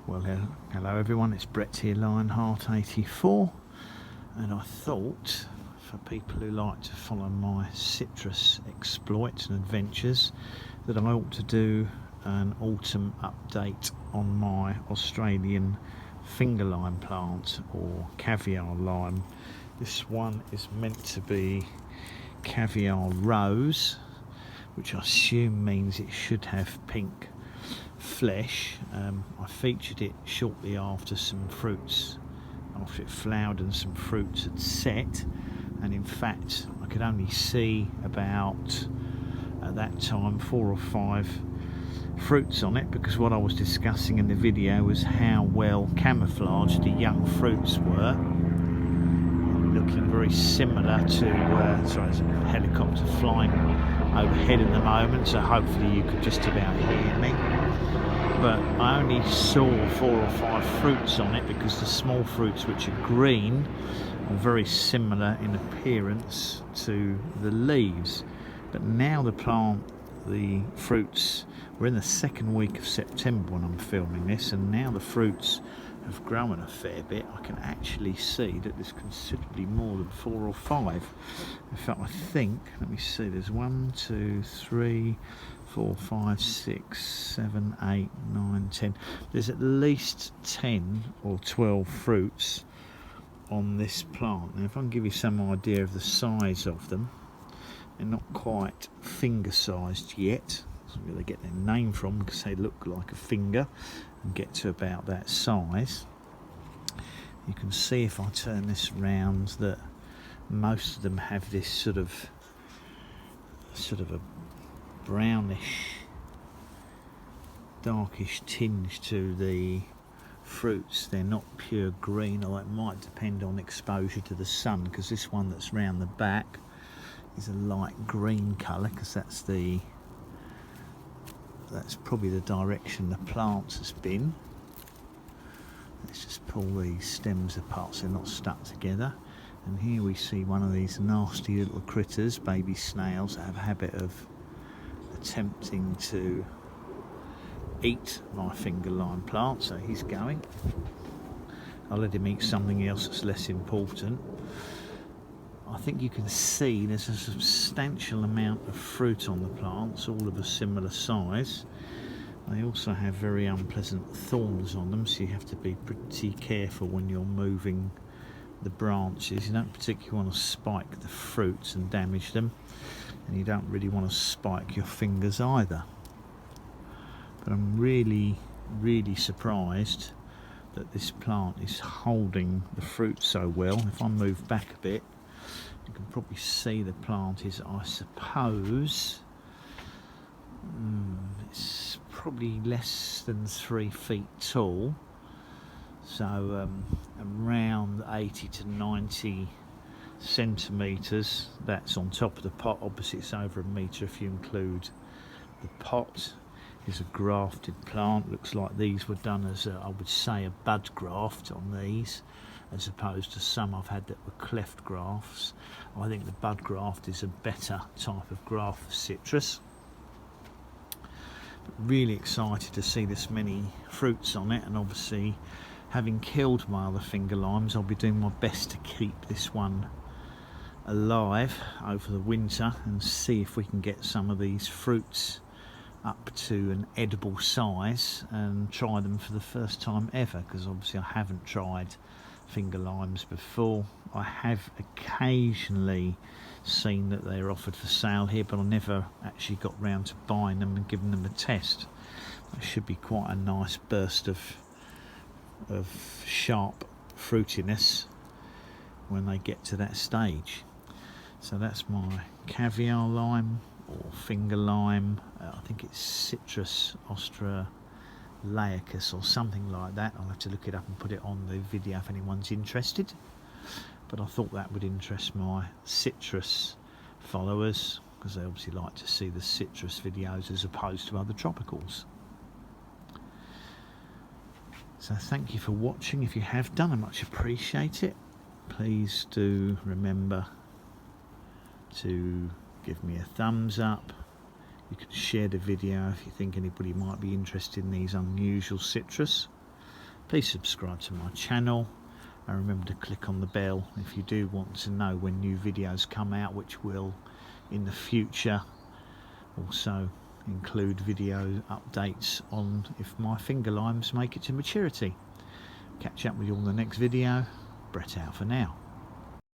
Well, hello everyone, it's Brett here, Lionheart84, and I thought for people who like to follow my citrus exploits and adventures that I ought to do an autumn update on my Australian finger lime plant, or caviar lime. This one is meant to be caviar rose, which I assume means it should have pink flesh. I featured it shortly after some fruits, after it flowered and some fruits had set, and in fact I could only see about, at that time, 4 or 5 fruits on it, because what I was discussing in the video was how well camouflaged the young fruits were, looking very similar to sorry, there's a helicopter flying overhead at the moment, so hopefully you could just about hear me. But I only saw 4 or 5 fruits on it, because the small fruits, which are green, are very similar in appearance to the leaves. But now the plant, the fruits, we're in the second week of September when I'm filming this, and now the fruits have grown a fair bit. I can actually see that there's considerably more than 4 or 5. In fact, I think, let me see, there's 1, 2, 3, 4, 5, 6, 7, 8, 9, 10. There's at least 10 or 12 fruits on this plant. Now, if I can give you some idea of the size of them, they're not quite finger sized yet. That's where they get their name from, because they look like a finger and get to about that size. You can see if I turn this round that most of them have this sort of a brownish, darkish tinge to the fruits. They're not pure green, or it might depend on exposure to the sun, because this one that's round the back is a light green colour, because that's probably the direction the plant has been. Let's just pull these stems apart so they're not stuck together. And here we see one of these nasty little critters, baby snails, that have a habit of attempting to eat my finger lime plant. So he's going. I'll let him eat something else that's less important. I think you can see there's a substantial amount of fruit on the plants, all of a similar size. They also have very unpleasant thorns on them, so you have to be pretty careful when you're moving the branches. You don't particularly want to spike the fruits and damage them, and you don't really want to spike your fingers either. But I'm really surprised that this plant is holding the fruit so well. If I move back a bit, you can probably see the plant is, I suppose, it's probably less than 3 feet tall, so around 80 to 90 centimetres. That's on top of the pot. Obviously it's over 1 metre if you include the pot. Is a grafted plant. Looks like these were done as I would say a bud graft on these, as opposed to some I've had that were cleft grafts. I think the bud graft is a better type of graft for citrus. But really excited to see this many fruits on it, and obviously having killed my other finger limes, I'll be doing my best to keep this one alive over the winter and see if we can get some of these fruits up to an edible size and try them for the first time ever, because obviously I haven't tried finger limes before. I have occasionally seen that they're offered for sale here, but I never actually got round to buying them and giving them a test. It should be quite a nice burst of sharp fruitiness when they get to that stage. So that's my caviar lime, or finger lime. I think it's Citrus australaicus or something like that. I'll have to look it up and put it on the video if anyone's interested. But I thought that would interest my citrus followers, because they obviously like to see the citrus videos as opposed to other tropicals. So thank you for watching. If you have done, I much appreciate it. Please do remember to give me a thumbs up. You can share the video if you think anybody might be interested in these unusual citrus. Please subscribe to my channel and remember to click on the bell if you do want to know when new videos come out, which will in the future also include video updates on if my finger limes make it to maturity. Catch up with you on the next video. Brett out for now.